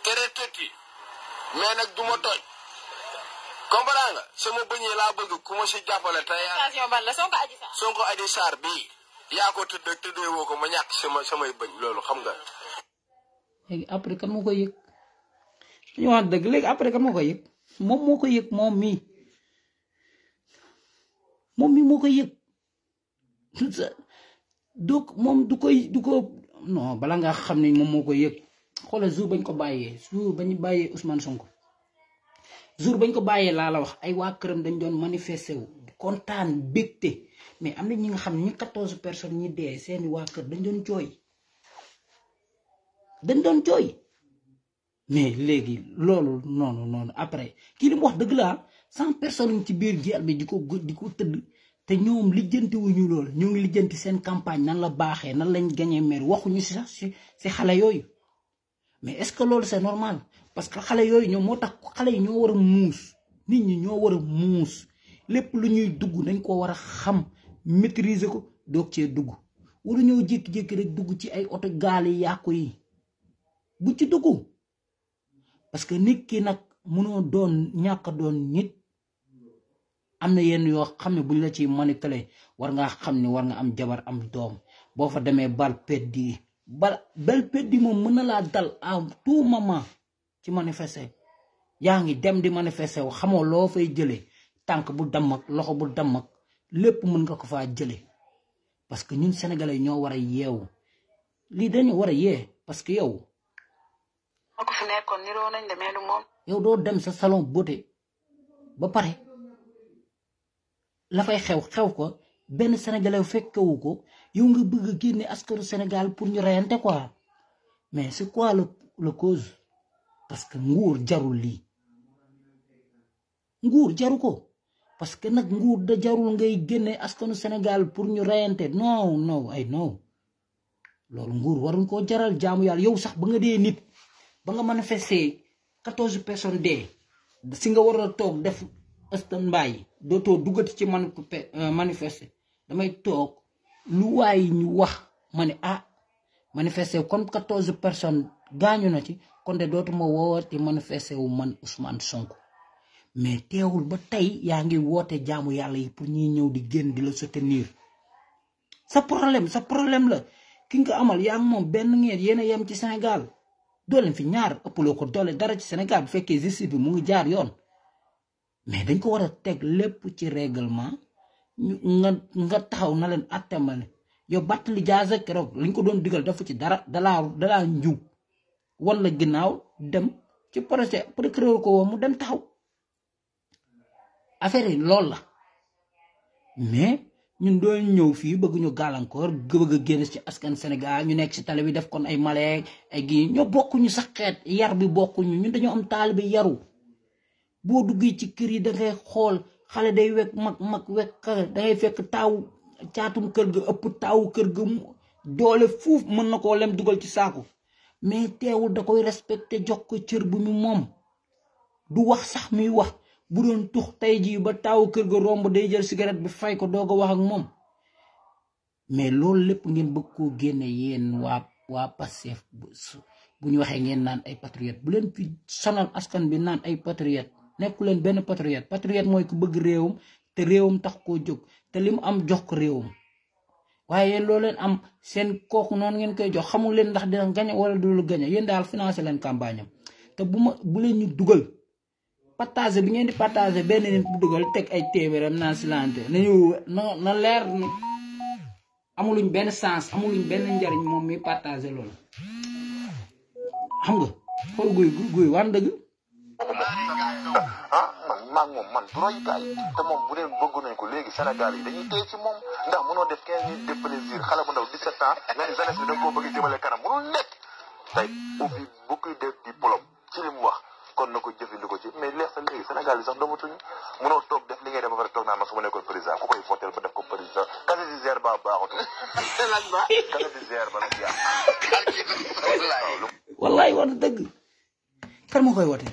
très têtu mais nag du ma tooñ comprends nga sama bëñ yi laa bëgg ku ma si jàppale te yaa Sonko Adji Sarr bii yaa ko tëdd ak tëddee woo ko ma ñàkk samay bëñ loolu xam nga. léegi après kan moo koy yëg ñu wax dëgg léegi après kan moo koy yëg moom moo koy yëg moom mii moo koy yëg donc moom du ko non bala nga xam ne moom moo koy yëg xoolal jour bañ ko bàyyee Ousmane Sonko jour bañ ko bàyyee laa la wax ay waa këram dañ doon manifester wu kontaan bégte mais am na ñi nga xam ne ñi 14 personnes ñi dee seeni waa kër dañ doon jooy mais léegi loolu noonu après kii li mu wax dëgg laa 100 personnes ci biir guerre bi di ko tëdd te ñoom lijjanti wuñu lool ñu ngi lijjanti seen campagne nan la baaxee nan lañ gañee maire waxuñu si sax si xale yooyu mais est-ce que loolu c'est normal parce que xale yooyu ñoom moo tax xale yi ñoo war a muus nit ñi ñoo war a muus lépp lu ñuy dugg dañ ko war a xam maîtriser ko doog cee dugg waru ñoo jékki-jékki rek dugg ci ay oto gaal yi yàqu yi bu ci dugg parce que nit ki nag mënoo doon ñàkk doon nit am na yenn yoo xam ne buñ la ci manipuler war ngaa xam ne war nga am jabar am doom boo fa demee bal peddi moom mën na laa dal à tout moment ci manifester yaa ngi dem di manifester wu xamoo loo fay jëlee tànk bu damm ak loxo bu damm ak lépp mën nga ko faa jëlee parce que ñun sénégalais ñoo war a yeewu lii dañu war a yee parce que yow. ko fi nekkoon niroo nañ de mais du moom. yow doo dem sa salon beauté ba pare la fay xew ko benn sénégalais fekkewu ko yow nga bëgg a génne askanu Sénégal pour ñu reyante quoi mais c'est quoi le cause parce que nguur jarul lii nguur jaru ko parce que nag nguur da jarul ngay génne askanu Sénégal pour ñu reyante non loolu nguur waruñ koo jaral jaamu yàlla yow sax ba nga dee nit ba nga manifester 14 personnes dee si nga war a toog def stand-by dootoo duggati ci manifester damay toog lu waay ñu wax ma ne manifester kon 14 personnes gaañu na ci kon de dootuma woowati manifester wu man Ousmane Sonko mais teewul ba tey yaa ngi woote jaamu yàlla yi pour ñuy ñëw di génn di la soutenir sa problème la ki nga amal yaa ngi moom benn ngeen yéen a yem ci Sénégal dooleen fi ñaar ëppaloo ko doole dara ci Sénégal bu fekkee justice bi mu ngi jaar yoon mais dañ ko war a teg lépp ci règlement nga taxaw na leen attemale yow Barthélémy Dias keroog liñ ko doon digal dafa ci dara dalaa njub wala ginnaaw dem ci procureur ko woo mu dem taxaw affaire yi loolu la mais ñun doon ñëw fii bëgg ñu gàllankoor bëgg a génn ci askan Sénégal ñu nekk ci télé bi def kon ay maleek ay gi ñoo bokkuñu sax xeet yar bi bokkuñu ñun dañoo am taalibe yaru boo duggee ci kër yi dangay xool xale day wekk mag wekk dangay fekk taaw caatum kër ga ëpp taawu kër ga doole fuuf mën na koo lem dugal ci saako mais teewul da koy respecté jox ko cër bu mu moom du wax sax muy wax bu doon tux tey jii ba taawu kër ga romb day jël cigarette bi fay ko doog a wax ak moom mais loolu lépp ngeen bëgg koo génne yéen waa Pastef bu ñu waxee ngeen naan ay patriote bu leen fi sonal askan bi naan ay patriote nekku leen benn patriote mooy ku bëgg réewam te réewam tax koo jóg te li mu am jox ko réewam waaye loo leen am seen kooku noonu ngeen koy jox xamul leen ndax dina gañe wala du lu gañe yéen daal financé leen campagne am te bu leen ñu dugal partager bi ngeen di partager benn nit bu dugal teg ay téeméeram naan silante nañu na leer ni amuluñ benn sens amuluñ benn njariñ moom mi partager loolu xam nga xool guy wan dëgg man du royukaay te moom bu leen bëgg nañ ko léegi Sénégal yi dañuy téye ci moom ndax mënoo def 15 minutes de plaisir xale bu ndaw 17 ans nga ne jeunesse bi da nga koo bëgg jëmale kanam mënul nekk tey ubbi beaucoup de diplôme ci li mu wax kon na ko jëfandikoo ci mais leer sa léegi Sénégal yi sax dootuñu mënoo toog def li ngay def ba pare toog naan ma su ma nekkoon président ku koy votel ba def ko président kase di zer ba baaxatul kase di zer ba nag yaa wallaay war dëgg kan ma koy wote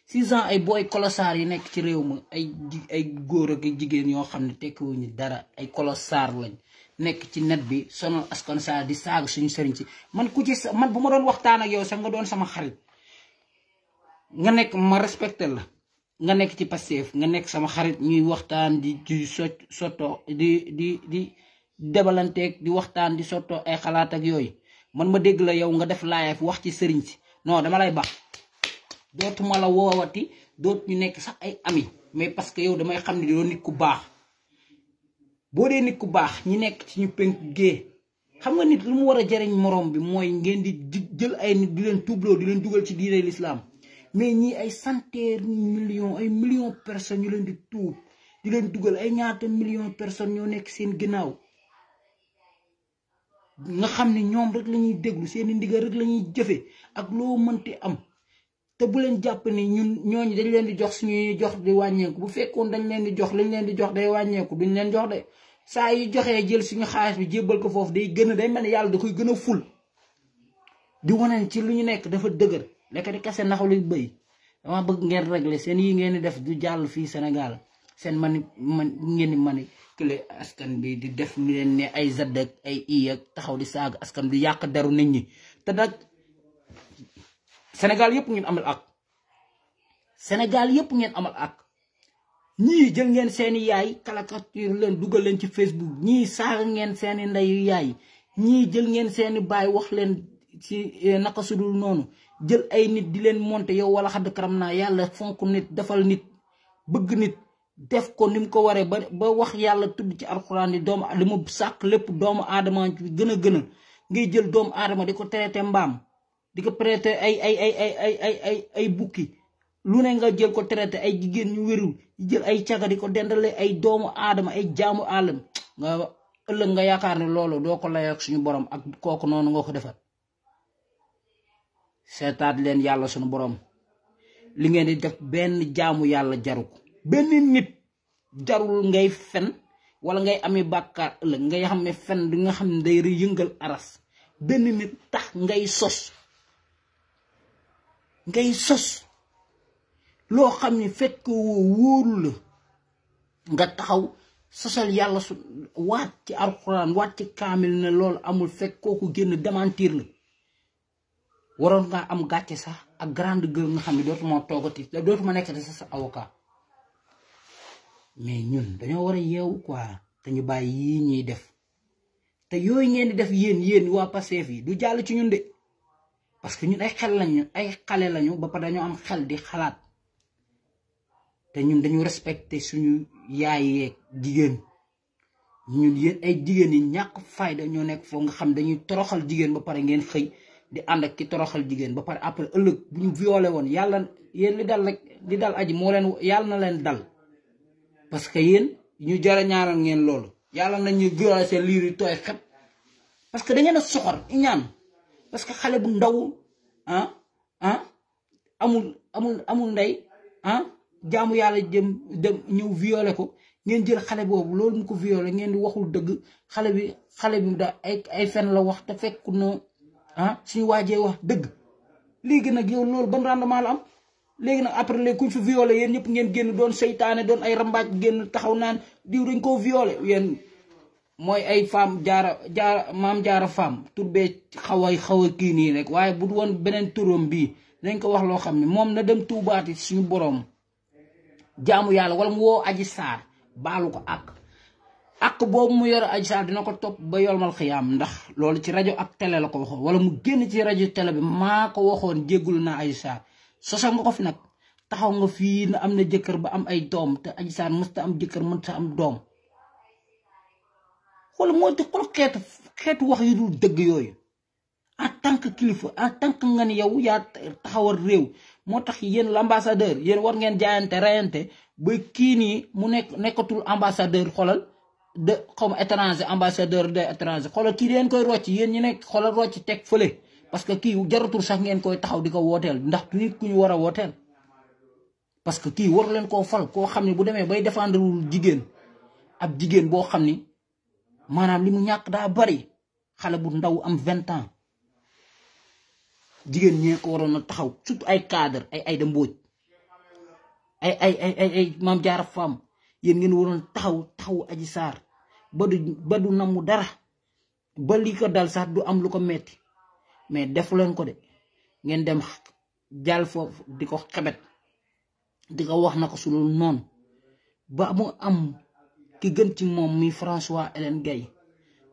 6 ans ay booy kolosaar yi nekk ci réew ma ay góor ak jigéen yoo xam ne tekkiwuñu dara ay kolosaar lañ nekk ci net bi sonal askan saa di saaga suñu sëriñ si man ku ci man bu ma doon waxtaan ak yow sax nga doon sama xarit nga nekk ma respecté la nga nekk ci Pastef nga nekk sama xarit ñuy waxtaan di soto di debalanteeg di waxtaan di soto ay xalaat ak yooyu man ma dégg la yow nga def live wax ci sëriñ si non dama lay baax dootuma la woowati doot ñu nekk sax ay ami mais parce que yow damay xam ne doo nit ku baax boo dee nit ku baax ñi nekk ci ñu penk gée xam nga nit lu mu war a jariñ morom bi mooy ngeen di jël ay nit di leen tuubloo di leen dugal ci diine l'islam mais ñii ay centaines millions ay millions personnes ñu leen di tuub di leen dugal ay ñaata millions personnes ñoo nekk seen ginnaaw nga xam ne ñoom rek la ñuy déglu seen ndigal rek la ñuy jëfe ak loo mënti am te bu leen jàpp ni ñun ñooñu dañ leen di jox suñuy jox di wàññeeku bu fekkoon dañ leen di jox lañ leen di jox day wàññeeku duñ leen jox de saa yu joxee jël suñu xaalis bi jébbal ko foofu day mel ni yàlla da koy gën a ful di wane ci lu ñu nekk dafa dëgër lekk di kase naxu luy bëy dama bëgg ngeen régler seen yi ngeen di def du jàll fii Sénégal seen ngeen di manipuler askan bi di def ni leen ne ay zadd ak ay i ak taxaw di saaga askan di yàq deru nit ñi te nag Sénégal yëpp ngeen amal ak Sénégal yëpp ngeen amal ak ñii jël ngeen seeni yaay caricature leen dugal leen ci Facebook ñii saaga ngeen seeni ndeyu yaay ñii jël ngeen seeni baay wax leen ci naka sudul noonu jël ay nit di leen monter yow wala xadd karam naa yàlla fonk nit defal nit bëgg nit def ko ni mu ko waree ba wax yàlla tudd ci alxuraan ni doomu li mu sàkk lépp doomu aadama gën a ngay jël doomu aadama di ko traité mbaam di ko traité ay bukki lu ne nga jël ko traité ay jigéen ñu wérul jël ay caga di ko dendale ay doomu aadama ay jaamu àllam nga ëllëg nga yaakaar ne loolu doo ko layoo ak suñu borom ak kooku noonu nga ko defal seetaat leen yàlla suñu borom li ngeen di def benn jaamu yàlla jaru ko benn nit jarul ngay fen wala ngay amee bàkkaar ëllëg ngay xam ne fen di nga xam ne day yëngal aras benn nit tax ngay sos loo xam ne fekk wóoru la nga taxaw sosal yàlla su waat ci alxuraan waat ci kaamil ne loolu amul fekk kooku génn démentir la waroon nga am gàcce sax ak grande gueule nga xam ne dootuma toogati dootuma nekkati sax sa avocat mais ñun dañoo war a yeewu quoi te ñu bàyyi yii ñuy def te yooyu ngeen di def yéen waa Pastef yi du jàll ci ñun de parce que ñun ay xale lañu ba pare dañoo am xel di xalaat te ñun dañu respecté suñu yaay yeeg jigéen ñun yéen ay jigéen yi ñàkk fayda ñoo nekk foofu nga xam dañuy toroxal jigéen ba pare ngeen xëy di ànd ak ki toroxal jigéen ba pare après ëllëg bu ñu violé woon yàlla yéen li dal rek li dal aji moo leen yàlla na leen dal parce que yéen ñu jara ñaaral ngeen loolu yàlla nañ ñu violé seen liir yi tooy xep parce que da ngeen a soxor ñaan parce que xale bu ndaw amul ndey jaamu yàlla dem ñëw violé ko ngeen jël xale boobu loolu mu ko violé ngeen di waxul dëgg xale bi da ay fen la wax te fekk na suñu waajee wax dëgg léegi nag yow loolu ban rendement la am léegi nag après léegi kuñ fi violé yéen ñëpp ngeen génn doon seytaane doon ay rambaaj génn taxaw naan diw dañ koo violé yéen mooy ay femme maam jaara femme tur bee xaw a kii nii rek waaye bu woon beneen turam bii dañ ko wax loo xam ne moom na dem tuubaati suñu borom jaamu yàlla wala mu woo Adji Sarr baalu ko ak boobu mu yore Adji Sarr dina ko topp ba yolmal xiyaam ndax loolu ci rajo ak télé la ko waxoon wala mu génn ci rajo télé bi maa ko waxoon jéggul naa Adji Sarr sosal nga ko fi nag taxaw nga fii na am na jëkkër ba am ay doom te Adji Sarr mësta am jëkkër mësta am doom xool moo te xool xeetu wax yu dul dëgg yooyu en tant que kilifa en tant que nga ni yow yaa taxawal réew moo tax yéen l'ambassadeur yéen war ngeen jaayante rayante ba kii nii mu nekkatul ambassadeur xoolal de comme étranger ambassadeur de étranger xoolal kii leen koy rocc yéen ñi nekk xoolal rocc teg fële parce que kii jaratul sax ngeen koy taxaw di ko wooteel ndax du nit ku ñu war a wooteel parce que kii waru leen koo fal koo xam ne bu demee bay défendre jigéen ab jigéen boo xam ni maanaam li mu ñàkk daa bari xale bu ndaw am 20 ans jigéen ñee ko waroon a taxaw surtout ay cadre ay Aïda Mbodj ay Mame Diarra Fam yéen ngeen waroon taxaw Adji Sarr ba du namu dara ba li ko dal sax du am lu ko metti mais defu leen ko de ngeen dem jàll foofu di ko xebet di ko wax na ko su loolu noonu ba mu am ki gën ci moom mi François Hélène Gaye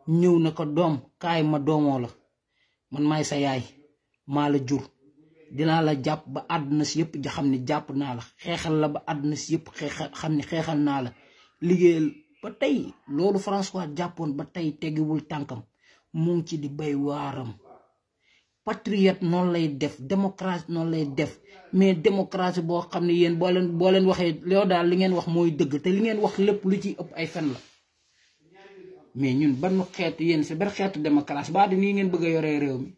ñëw na ko doom kaay ma doomoo la man maay sa yaay maa la jur dinaa la jàpp ba àdduna si yëpp ja xam ne jàpp naa la xeexal la ba àdduna si yëpp xam ne xeexal naa la liggéeyal ba tey loolu François jàppoon ba tey teggiwul tànkam mu ngi ci di bay waaram patriote noonu lay def démocratie noonu lay def mais démocratie boo xam ne yéen boo leen waxee loolu daal li ngeen wax mooy dëgg te li ngeen wax lépp lu ci ëpp ay fen la mais ñun ban xeetu yéen si ban xeetu démocratie ba di nii ngeen bëgg a yoree réew mi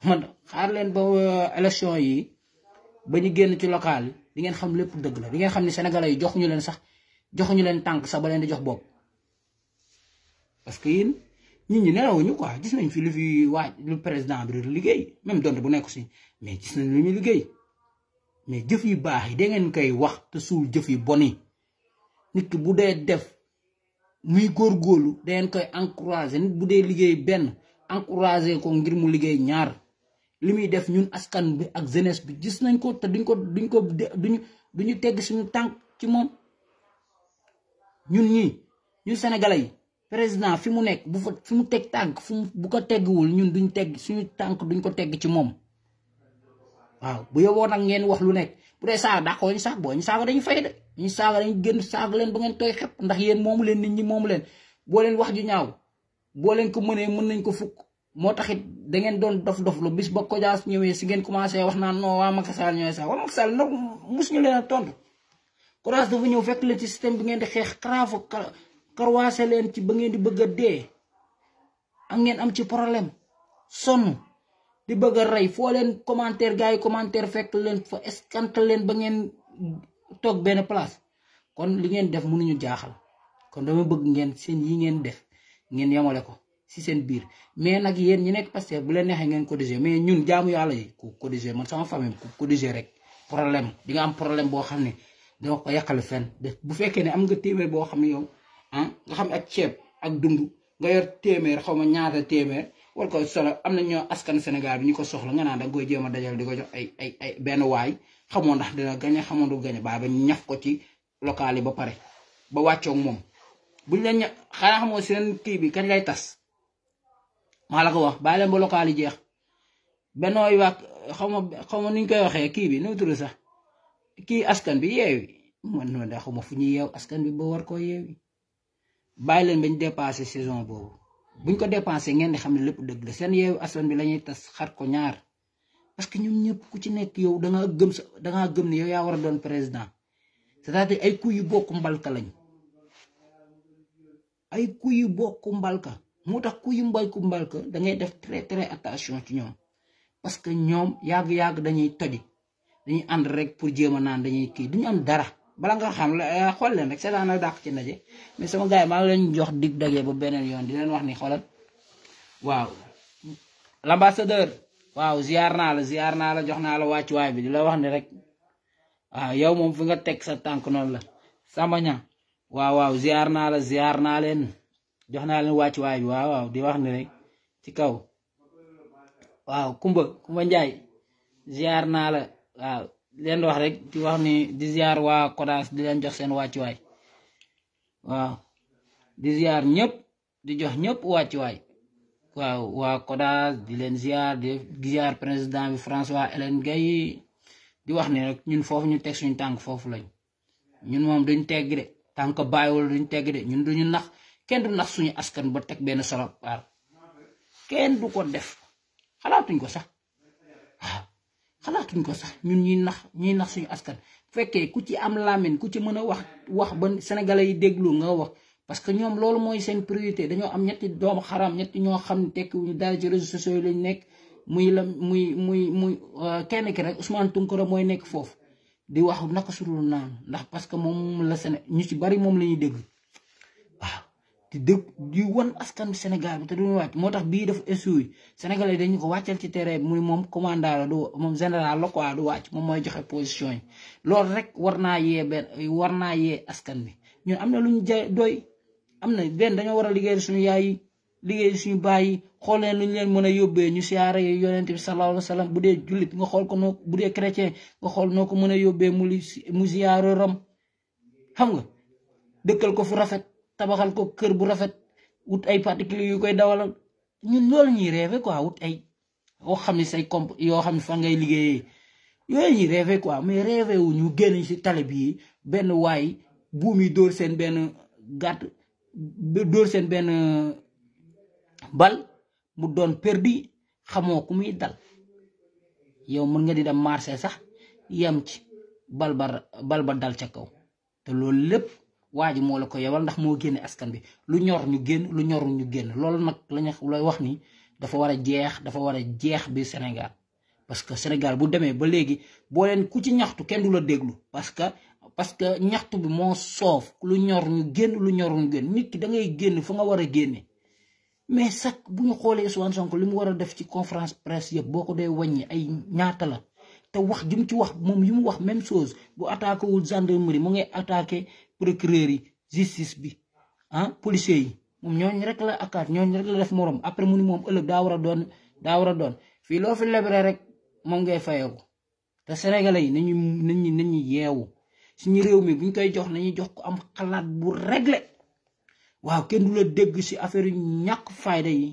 man xaar leen ba élection yi ba ñu génn ci local yi di ngeen xam lépp dëgg la di ngeen xam ne sénégalais yi joxuñu leen tànk sax ba leen di jox bopp parce que yéen nit ñi nelawuñu quoi gis nañ fi lu fi waaj lu président bi liggéey même donte bu nekk si mais gis nañ lu ñu liggéey mais jëf yu baax yi da ngeen koy wax te suul jëf yu bon yi nit ki bu dee def muy góorgóorlu da ngeen koy encouragé nit bu dee liggéey benn encouragé ko ngir mu liggéey ñaar li muy def ñun askan bi ak jeunesse bi gis nañ ko te duñu tegg suñu tànk ci moom ñun sénégalais yi président fi mu nekk fi mu teg tànk bu ko tegguwul ñun duñ tegg suñu tànk duñ ko tegg ci moom waaw bu yowoo nag ngeen wax lu nekk bu dee saaga dàqoo ñu saag boo ñu saaga dañu fay de ñu saaga dañu gën saaga leen ba ngeen tooy xepp ndax yéen moomu leen nit ñi moomu leen boo leen wax ju ñaaw boo leen ko mënee mën nañ ko fukk moo taxit da ngeen doon dof lu bis ba Kodias ñëwee si ngeen commencé wax naan non waa Macky Sall ñooy sax waa Macky Sall nag mus ñu leen a tontu Kodias dafa ñëw fekk leen ci système bi ngeen di xeex karwaase leen ci ba ngeen di bëgg a dee ak ngeen am ci problème sonn di bëgg a rey foo leen commentaire gars yi commentaire fekk leen fa escanté leen ba ngeen toog benn place kon li ngeen def mënuñu jaaxal kon dama bëgg ngeen seen yi ngeen def ngeen yamale ko si seen biir mais nag yéen ñi nekk Pastef bu leen neexee ngeen cotiser mais ñun jaamu yàlla yi ku cotiser man sama famille ku cotiser rek problème di nga am problème boo xam ne dama ko yàqale fenn bu fekkee ne am nga téeméer boo xam ne yow nga xam ak ceeb ak dund nga yor téeméer xaw ma ñaata téeméer war ko solo am na ñoo askan Sénégal bi ñu ko soxla nga naan da nga koy jéem a dajal di ko jox ay benn waay xamoo ndax dina gañe xamoo du gañe ba ñaf ko ci local yi ba pare ba wàccoog moom buñ leen xanaa xamoo seen kii bi kañ lay tas maa la ko wax bàyyi leen ba local yi jeex bennooy wax xaw ma nuñ koy waxee kii bi nu tudd sax kii askan bi yeewi man noonu da xaw ma fu ñuy yeew askan bi ba war koo yeewi bàyyi leen bañ dépassé saison boobu buñ ko dépensé ngeen di xam ne lépp dëgg la seen yeewu askan bi la ñuy tas xar ko ñaar parce que ñun ñëpp ku ci nekk yow dangaa gëm ne yow yaa war a doon président c'est-à-dire ay kuy yu bokk mbalka lañ ay kuy yu bokk mbalka moo tax kuy yu mbalka da ngay def très très attention ci ñoom parce que ñoom yàgg-yàgg dañuy toji dañuy ànd rek pour jéem a naan dañuy kii duñu am dara bala nga xam la xool leen rek seetaan na dàq ci ndaje mais sama gars yi maa ngi leen jox dig daje ba beneen yoon di leen wax ni xoolal waaw l'ambassadeur waaw ziar naa la jox naa la wàccuwaay bi di la wax ni rek waaw yow moom fi nga teg sa tànk noonu la Samba Niang waaw ziar naa leen jox naa leen wàccuwaay bi waaw di wax ni rek ci kaw waaw Kumba Njaay ziar naa la waaw leen wax rek di wax ni di ziar waa Kodias di leen jox seen wàccuwaay waaw di ziar ñëpp di jox ñëpp wàccuwaay waaw waa Kodias di leen ziar di ziar président bi François Hélène Gaye di wax ni rek ñun foofu ñu teg suñu tànk foofu lañ ñun moom duñ tegg de tànk bàyyiwul duñ tegg de ñun duñu nax kenn du nax suñu askan ba teg benn solo waaw kenn du ko def xalaatuñ ko sax waaw xalaatuñ ko sax ñun ñuy nax suñu askan fekkee ku ci am làmmiñ ku ci mën a wax ba sénégalais yi déglu nga wax parce que ñoom loolu mooy seen priorité dañoo am ñetti doomu xaram ñetti ñoo xam ne tekkiwuñu dara ci réseaux sociaux yi lañ nekk muy kenn ki rek Ousmane Tounkara mooy nekk foofu di wax naka surul naan ndax parce que moom la ñu ci bari moom la ñuy dégg waaw di wan askan Sénégal bi te duñu wàcc moo tax bii dafa essuy Sénégalais yi dañu ko wàccal ci terrain bi muy moom commandant la du moom général la quoi du wàcc moom mooy joxe position yi loolu rek war naa yee askan bi ñun am na lu ñu doy am na benn dañoo war a liggéey suñu yaay yi liggéey suñu baay yi xool leen lu ñu leen mën a yóbbee ñu siyaare yonent bi sallallahu alayhi wa sallam bu dee jullit nga xool ko noo bu dee chrétien nga xool noo ko mën a yóbbee mu siyaare rom xam nga dëkkal ko fu rafet tabaxal ko kër bu rafet wut ay particuliers yu koy dawalal ñun loolu ñuy rêvé quoi wut ay yoo xam ne say yoo xam ne fa ngay liggéeyee yooyu ñuy rêvé quoi mais rêvé wu ñu génn ci tali bii benn waay buum yi dóor seen benn gàtt dóor seen benn bal mu doon perdu xamoo ku muy dal yow mën nga di dem marché sax yem ci bal ba dal ca kaw te loolu lépp waa ji moo la ko yebal ndax moo génne askan bi lu ñor ñu génn lu ñorul ñu génn loolu nag lañu lay wax ni dafa war a jeex bi Sénégal parce que Sénégal bu demee ba léegi boo leen ku ci ñaxtu kenn du la déglu parce que ñaxtu bi moo soof lu ñor ñu génn lu ñorul ñu génn nit ki da ngay génn fu nga war a génne mais sax bu ñu xoolee Ousmane Sonko li mu war a def ci conférence presse yëpp boo ko dee wàññi ay ñaata la te wax ji mu ci wax moom yi mu wax même chose bu attaqué wul gendarmerie mu ngay attaqué procureur yi justice bi ah policiers yi moom ñooñu rek la akaat ñooñu rek la def morom après mu ni moom ëllëg daa war a doon fii loo fi lebre rek moom ngay fayeeku te sénégalais yi nañu yeewu suñu réew mi buñ koy jox nañuy jox ko am xalaat bu réglé waaw kenn du la dégg ci affaire yu ñàkk fayda yi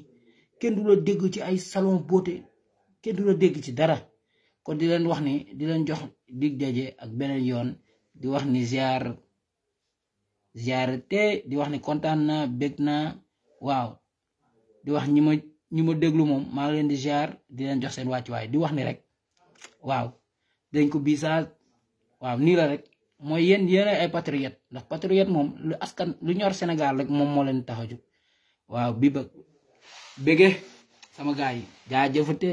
kenn du la dégg ci ay salon beauté kenn du la dégg ci dara kon di leen wax ni di leen jox dig daje ak beneen yoon di wax ni ziar te di wax ni kontaan na bég na waaw di wax ñi ma déglu moom maa ngi leen di ziar di leen jox seen wàccuwaay di wax ni rek waaw dañ ko bisaag waaw nii la rek mooy yéen ay patriote ndax patriote moom lu askan lu ñor Sénégal rek moom moo leen tax a jóg waaw bi bëgge sama gars yi jaajëfate